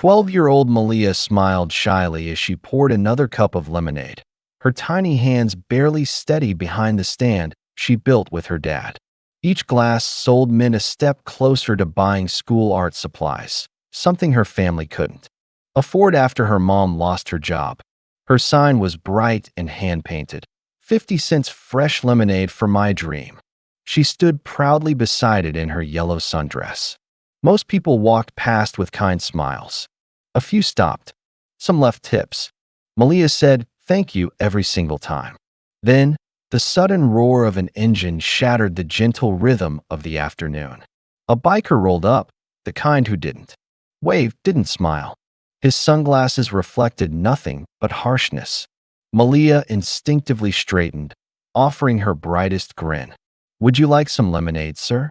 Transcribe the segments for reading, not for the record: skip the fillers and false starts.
12-year-old Malia smiled shyly as she poured another cup of lemonade, her tiny hands barely steady behind the stand she built with her dad. Each glass sold Min a step closer to buying school art supplies, something her family couldn't afford after her mom lost her job. Her sign was bright and hand-painted. 50 cents fresh lemonade for my dream. She stood proudly beside it in her yellow sundress. Most people walked past with kind smiles. A few stopped. Some left tips. Malia said thank you every single time. Then, the sudden roar of an engine shattered the gentle rhythm of the afternoon. A biker rolled up, the kind who didn't wave, didn't smile. His sunglasses reflected nothing but harshness. Malia instinctively straightened, offering her brightest grin. "Would you like some lemonade, sir?"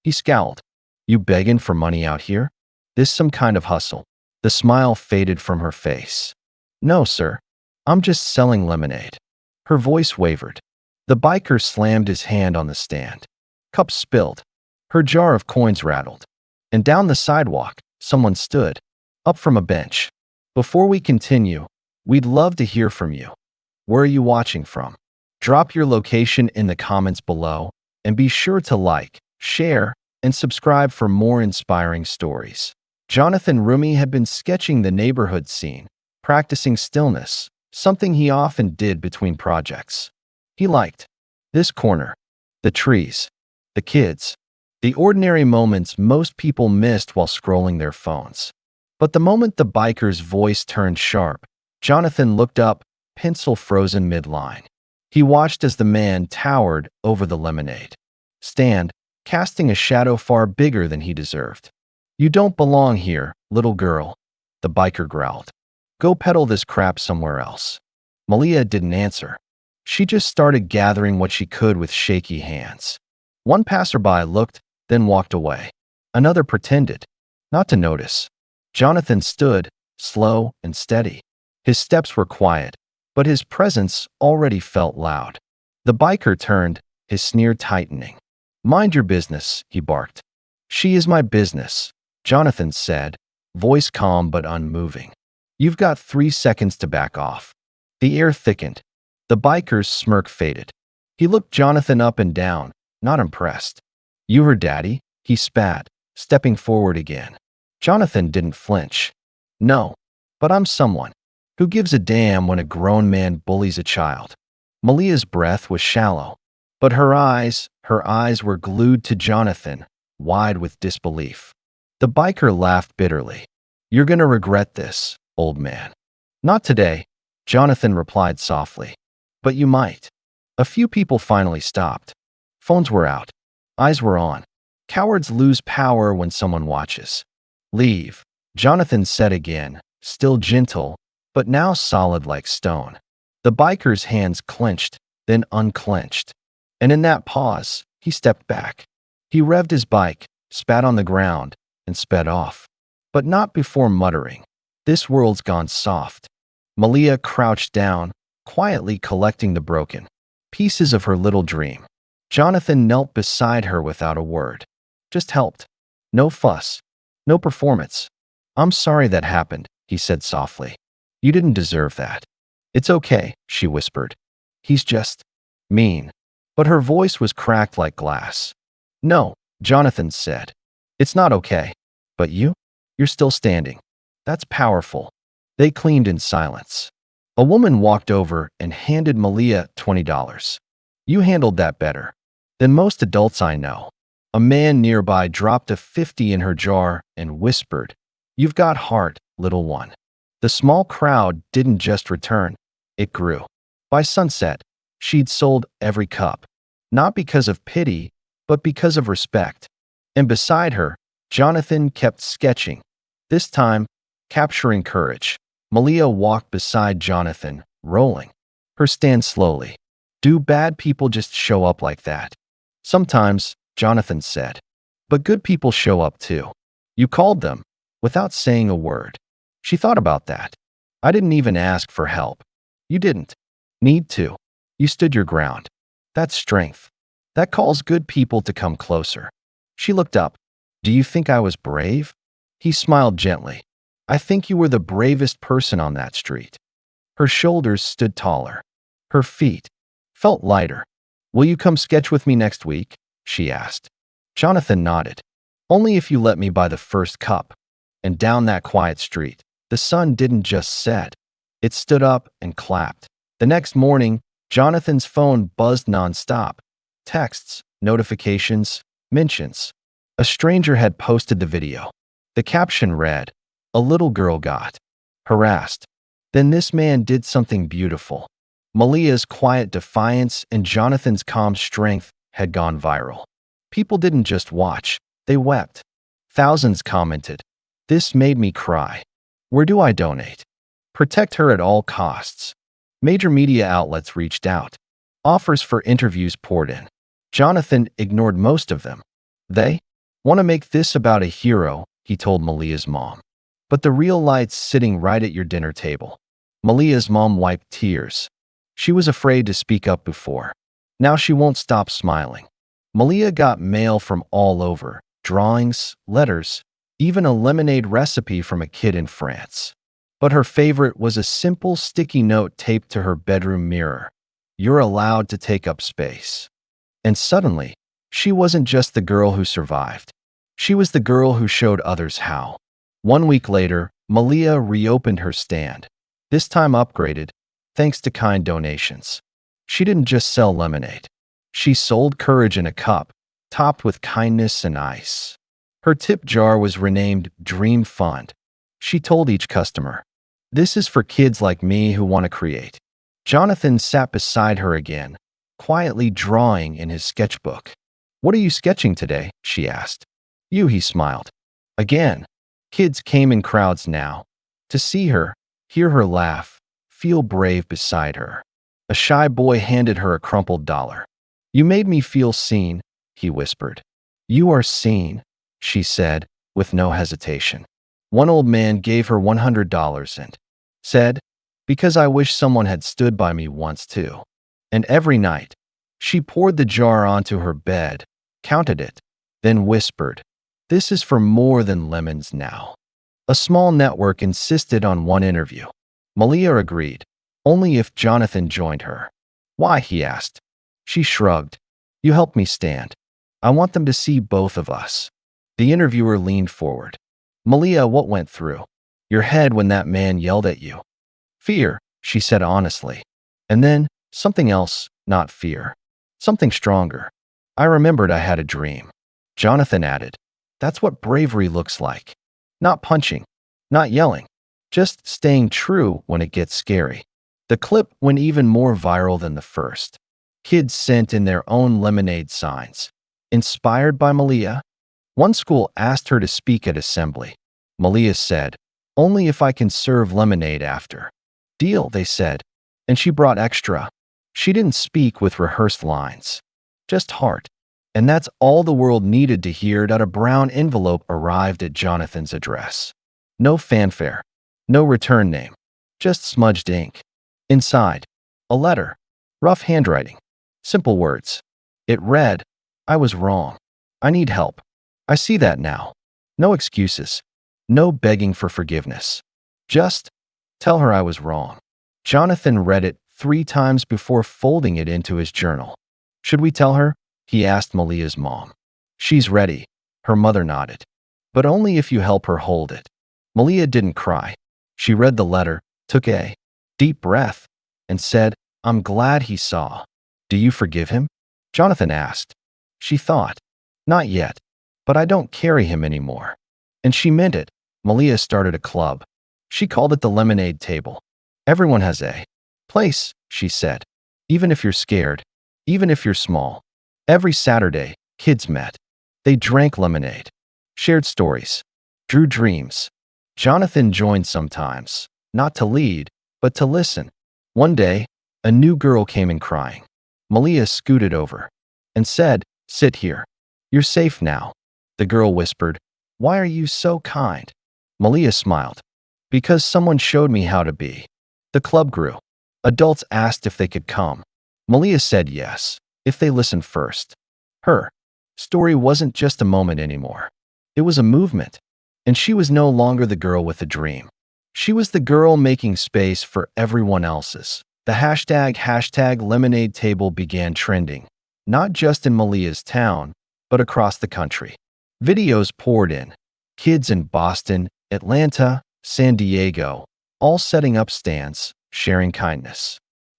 He scowled. "You begging for money out here? This some kind of hustle?" The smile faded from her face. "No, sir. I'm just selling lemonade." Her voice wavered. The biker slammed his hand on the stand. Cups spilled. Her jar of coins rattled. And down the sidewalk, someone stood, up from a bench. "Before we continue, we'd love to hear from you. Where are you watching from? Drop your location in the comments below, and be sure to like, share, and subscribe for more inspiring stories." Jonathan Roumie had been sketching the neighborhood scene, practicing stillness, something he often did between projects. He liked this corner, the trees, the kids, the ordinary moments most people missed while scrolling their phones. But the moment the biker's voice turned sharp, Jonathan looked up, pencil frozen mid-line. He watched as the man towered over the lemonade stand, casting a shadow far bigger than he deserved. "You don't belong here, little girl," the biker growled. "Go peddle this crap somewhere else." Malia didn't answer. She just started gathering what she could with shaky hands. One passerby looked, then walked away. Another pretended not to notice. Jonathan stood, slow and steady. His steps were quiet, but his presence already felt loud. The biker turned, his sneer tightening. "Mind your business," he barked. "She is my business," Jonathan said, voice calm but unmoving. "You've got 3 seconds to back off." The air thickened. The biker's smirk faded. He looked Jonathan up and down, not impressed. "You her daddy?" he spat, stepping forward again. Jonathan didn't flinch. "No, but I'm someone. Who gives a damn when a grown man bullies a child?" Malia's breath was shallow, but her eyes were glued to Jonathan, wide with disbelief. The biker laughed bitterly. "You're gonna regret this, old man." "Not today," Jonathan replied softly. "But you might." A few people finally stopped. Phones were out. Eyes were on. Cowards lose power when someone watches. "Leave," Jonathan said again, still gentle, but now solid like stone. The biker's hands clenched, then unclenched. And in that pause, he stepped back. He revved his bike, spat on the ground, and sped off. But not before muttering, "This world's gone soft." Malia crouched down, quietly collecting the broken pieces of her little dream. Jonathan knelt beside her without a word. Just helped. No fuss. No performance. "I'm sorry that happened," he said softly. "You didn't deserve that." "It's okay," she whispered. "He's just mean." But her voice was cracked like glass. "No," Jonathan said. "It's not okay. But you're still standing. That's powerful." They cleaned in silence. A woman walked over and handed Malia $20. "You handled that better than most adults I know." A man nearby dropped a 50 in her jar and whispered, "You've got heart, little one." The small crowd didn't just return, it grew. By sunset, she'd sold every cup, not because of pity, but because of respect. And beside her, Jonathan kept sketching, this time capturing courage. Malia walked beside Jonathan, rolling her stand slowly. "Do bad people just show up like that?" "Sometimes," Jonathan said. "But good people show up too. You called them, without saying a word." She thought about that. "I didn't even ask for help." "You didn't need to. You stood your ground. That's strength. That calls good people to come closer." She looked up. "Do you think I was brave?" He smiled gently. I think you were the bravest person on that street. Her shoulders stood taller. Her feet felt lighter. Will you come sketch with me next week? She asked. Jonathan nodded. Only if you let me buy the first cup. And down that quiet street, the sun didn't just set. It stood up and clapped. The next morning, Jonathan's phone buzzed nonstop. Texts, notifications, mentions. A stranger had posted the video. The caption read, "A little girl got harassed." Then this man did something beautiful. Malia's quiet defiance and Jonathan's calm strength had gone viral. People didn't just watch, they wept. Thousands commented, "This made me cry. Where do I donate?" Protect her at all costs. Major media outlets reached out. Offers for interviews poured in. Jonathan ignored most of them. They want to make this about a hero, he told Malia's mom. But the real light's sitting right at your dinner table. Malia's mom wiped tears. She was afraid to speak up before. Now she won't stop smiling. Malia got mail from all over, drawings, letters, even a lemonade recipe from a kid in France. But her favorite was a simple sticky note taped to her bedroom mirror. "You're allowed to take up space." And suddenly, she wasn't just the girl who survived. She was the girl who showed others how. 1 week later, Malia reopened her stand, this time upgraded, thanks to kind donations. She didn't just sell lemonade. She sold courage in a cup, topped with kindness and ice. Her tip jar was renamed Dream Fund. She told each customer, "This is for kids like me who want to create." Jonathan sat beside her again, quietly drawing in his sketchbook. "What are you sketching today?" she asked. "You," he smiled. Again, kids came in crowds now. To see her, hear her laugh, feel brave beside her. A shy boy handed her a crumpled dollar. "You made me feel seen," he whispered. "You are seen," she said, with no hesitation. One old man gave her $100 and said, "Because I wish someone had stood by me once too." And every night, she poured the jar onto her bed, counted it, then whispered, "This is for more than lemons now." A small network insisted on one interview. Malia agreed, only if Jonathan joined her. "Why?" he asked. She shrugged. "You helped me stand. I want them to see both of us." The interviewer leaned forward. "Malia, what went through your head when that man yelled at you?" "Fear," she said honestly. "And then something else, not fear. Something stronger. I remembered I had a dream." Jonathan added, "That's what bravery looks like. Not punching, not yelling, just staying true when it gets scary." The clip went even more viral than the first. Kids sent in their own lemonade signs. Inspired by Malia, one school asked her to speak at assembly. Malia said, "Only if I can serve lemonade after." "Deal," they said, and she brought extra. She didn't speak with rehearsed lines, just heart. And that's all the world needed to hear. A brown envelope arrived at Jonathan's address. No fanfare, no return name, just smudged ink. Inside, a letter, rough handwriting, simple words. It read, "I was wrong. I need help. I see that now." No excuses, no begging for forgiveness. Just tell her I was wrong. Jonathan read it 3 times before folding it into his journal. "Should we tell her?" he asked Malia's mom. "She's ready," her mother nodded. "But only if you help her hold it." Malia didn't cry. She read the letter, took a deep breath, and said, "I'm glad he saw." "Do you forgive him?" Jonathan asked. She thought, "Not yet, but I don't carry him anymore." And she meant it. Malia started a club. She called it the Lemonade Table. "Everyone has a place," she said. "Even if you're scared, even if you're small." Every Saturday, kids met. They drank lemonade, shared stories, drew dreams. Jonathan joined sometimes, not to lead, but to listen. One day, a new girl came in crying. Malia scooted over and said, "Sit here. You're safe now." The girl whispered, "Why are you so kind?" Malia smiled. "Because someone showed me how to be." The club grew. Adults asked if they could come. Malia said yes, if they listened first. Her story wasn't just a moment anymore. It was a movement. And she was no longer the girl with a dream. She was the girl making space for everyone else's. The hashtag lemonade table began trending, not just in Malia's town, but across the country. Videos poured in. Kids in Boston, Atlanta, San Diego, all setting up stands, sharing kindness.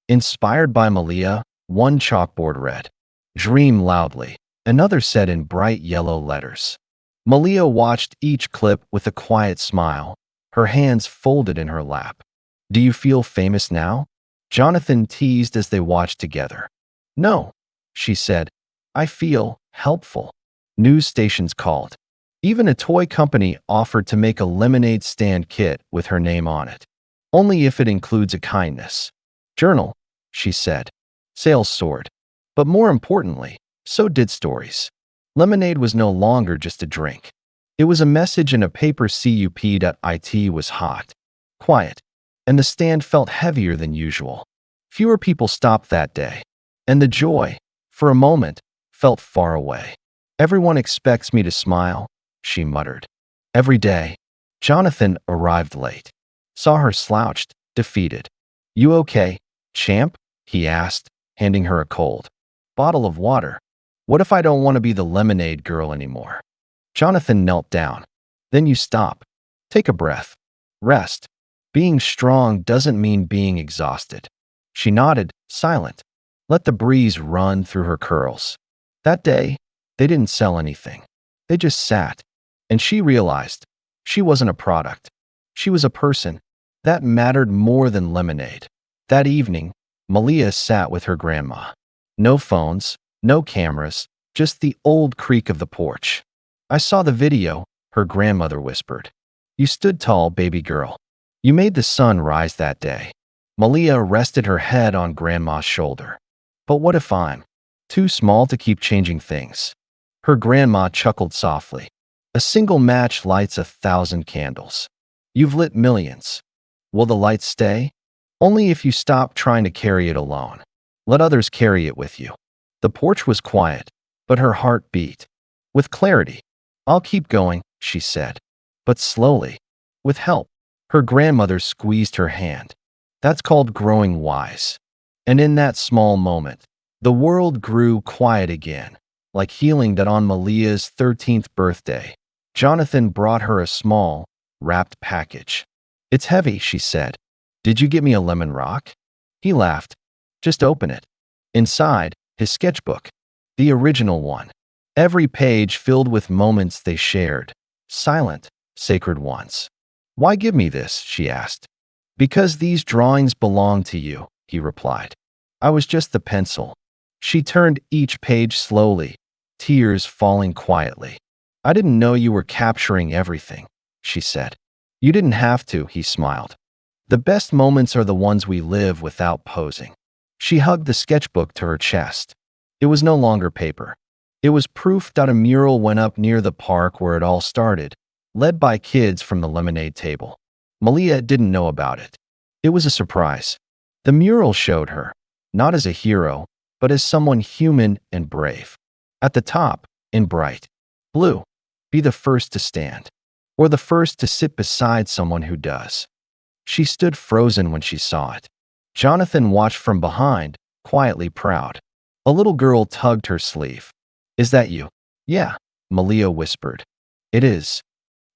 Inspired by Malia, one chalkboard read, "Dream loudly." Another said in bright yellow letters. Malia watched each clip with a quiet smile, her hands folded in her lap. "Do you feel famous now?" Jonathan teased as they watched together. "No," she said. "I feel helpful." News stations called. Even a toy company offered to make a lemonade stand kit with her name on it. "Only if it includes a kindness journal," she said. Sales soared. But more importantly, so did stories. Lemonade was no longer just a drink. It was a message in a paper cup.it was hot, quiet, and the stand felt heavier than usual. Fewer people stopped that day, and the joy, for a moment, felt far away. "Everyone expects me to smile," she muttered. "Every day." Jonathan arrived late. Saw her slouched, defeated. "You okay, champ?" he asked, handing her a cold bottle of water. "What if I don't want to be the lemonade girl anymore?" Jonathan knelt down. "Then you stop. Take a breath. Rest. Being strong doesn't mean being exhausted." She nodded, silent. Let the breeze run through her curls. That day, they didn't sell anything. They just sat. And she realized she wasn't a product. She was a person. That mattered more than lemonade. That evening, Malia sat with her grandma. No phones, no cameras, just the old creak of the porch. "I saw the video," her grandmother whispered. "You stood tall, baby girl. You made the sun rise that day." Malia rested her head on Grandma's shoulder. "But what if I'm too small to keep changing things?" Her grandma chuckled softly. "A single match lights 1,000 candles. You've lit millions. Will the light stay? Only if you stop trying to carry it alone. Let others carry it with you." The porch was quiet, but her heart beat. With clarity. "I'll keep going," she said. But slowly. With help. Her grandmother squeezed her hand. "That's called growing wise." And in that small moment, the world grew quiet again, like healing that on Malia's 13th birthday. Jonathan brought her a small, wrapped package. "It's heavy," she said. "Did you get me a lemon rock?" He laughed. "Just open it." Inside, his sketchbook. The original one. Every page filled with moments they shared. Silent, sacred ones. "Why give me this?" she asked. "Because these drawings belong to you," he replied. "I was just the pencil." She turned each page slowly, tears falling quietly. "I didn't know you were capturing everything," she said. "You didn't have to," he smiled. "The best moments are the ones we live without posing." She hugged the sketchbook to her chest. It was no longer paper. It was proof that a mural went up near the park where it all started, led by kids from the lemonade table. Malia didn't know about it. It was a surprise. The mural showed her, not as a hero, but as someone human and brave. At the top, in bright blue, "Be the first to stand," or "the first to sit beside someone who does." She stood frozen when she saw it. Jonathan watched from behind, quietly proud. A little girl tugged her sleeve. "Is that you?" "Yeah," Malia whispered. "It is.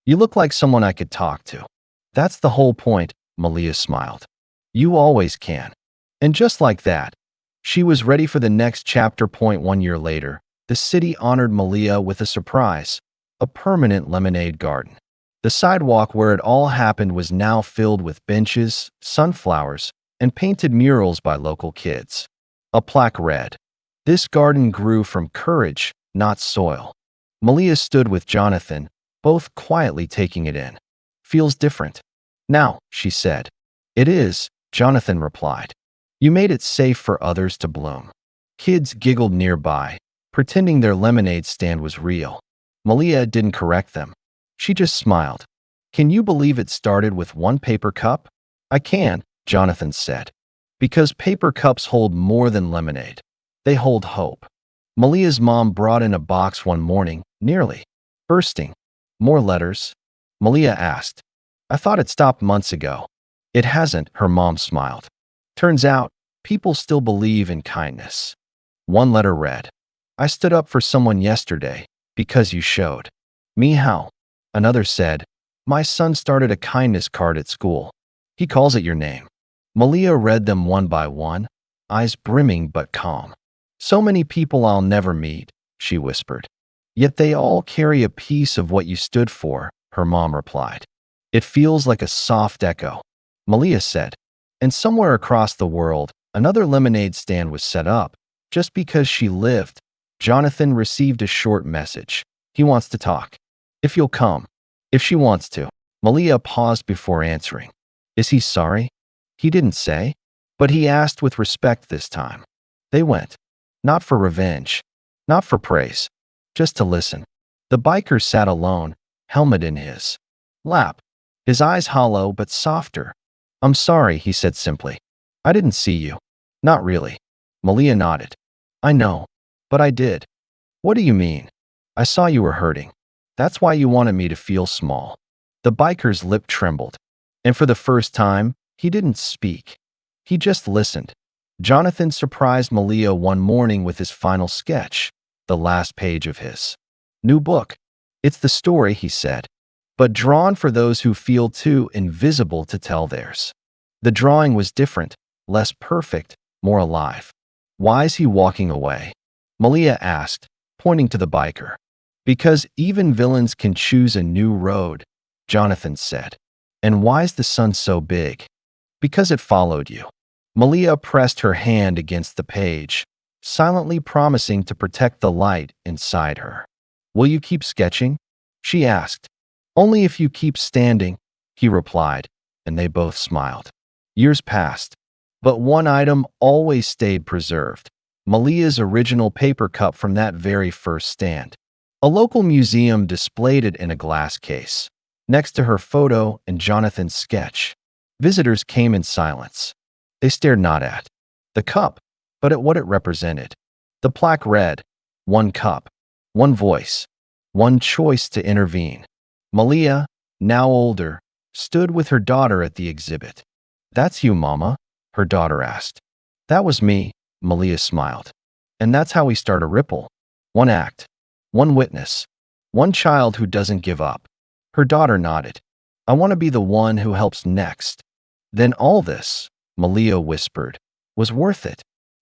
You look like someone I could talk to." "That's the whole point," Malia smiled. "You always can." And just like that, she was ready for the next chapter. 1 year later, the city honored Malia with a surprise, a permanent lemonade garden. The sidewalk where it all happened was now filled with benches, sunflowers, and painted murals by local kids. A plaque read, "This garden grew from courage, not soil." Malia stood with Jonathan, both quietly taking it in. "Feels different now," she said. "It is," Jonathan replied. "You made it safe for others to bloom." Kids giggled nearby, pretending their lemonade stand was real. Malia didn't correct them. She just smiled. "Can you believe it started with one paper cup?" "I can," Jonathan said. "Because paper cups hold more than lemonade. They hold hope." Malia's mom brought in a box one morning, nearly bursting. More letters. Malia asked. I thought it stopped months ago. It hasn't, her mom smiled. Turns out, people still believe in kindness. One letter read, I stood up for someone yesterday because you showed me how. Another said, my son started a kindness card at school. He calls it your name. Malia read them one by one, eyes brimming but calm. So many people I'll never meet, she whispered. Yet they all carry a piece of what you stood for, her mom replied. It feels like a soft echo. Malia said, and somewhere across the world, another lemonade stand was set up. Just because she lived, Jonathan received a short message. He wants to talk. If you'll come. If she wants to. Malia paused before answering. Is he sorry? He didn't say, but he asked with respect this time. They went. Not for revenge. Not for praise. Just to listen. The biker sat alone, helmet in his lap. His eyes hollow but softer. I'm sorry, he said simply. I didn't see you. Not really. Malia nodded. I know. But I did. What do you mean? I saw you were hurting. That's why you wanted me to feel small. The biker's lip trembled. And for the first time, he didn't speak. He just listened. Jonathan surprised Malia one morning with his final sketch, the last page of his new book. It's the story, he said, but drawn for those who feel too invisible to tell theirs. The drawing was different, less perfect, more alive. Why is he walking away? Malia asked, pointing to the biker. Because even villains can choose a new road, Jonathan said. And why's the sun so big? Because it followed you. Malia pressed her hand against the page, silently promising to protect the light inside her. Will you keep sketching? She asked. Only if you keep standing, he replied, and they both smiled. Years passed, but one item always stayed preserved. Malia's original paper cup from that very first stand. A local museum displayed it in a glass case, next to her photo and Jonathan's sketch. Visitors came in silence. They stared not at the cup, but at what it represented. The plaque read, one cup, one voice, one choice to intervene. Malia, now older, stood with her daughter at the exhibit. That's you, Mama? Her daughter asked. That was me, Malia smiled. And that's how we start a ripple. One act, one witness, one child who doesn't give up. Her daughter nodded. I want to be the one who helps next. Then all this, Malia whispered, was worth it.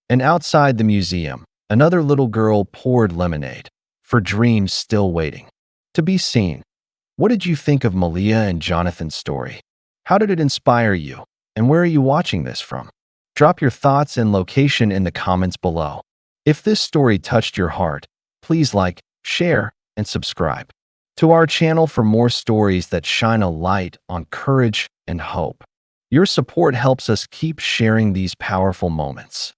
And outside the museum, another little girl poured lemonade, for dreams still waiting to be seen. What did you think of Malia and Jonathan's story? How did it inspire you? And where are you watching this from? Drop your thoughts and location in the comments below. If this story touched your heart, please like, share, and subscribe to our channel for more stories that shine a light on courage and hope. Your support helps us keep sharing these powerful moments.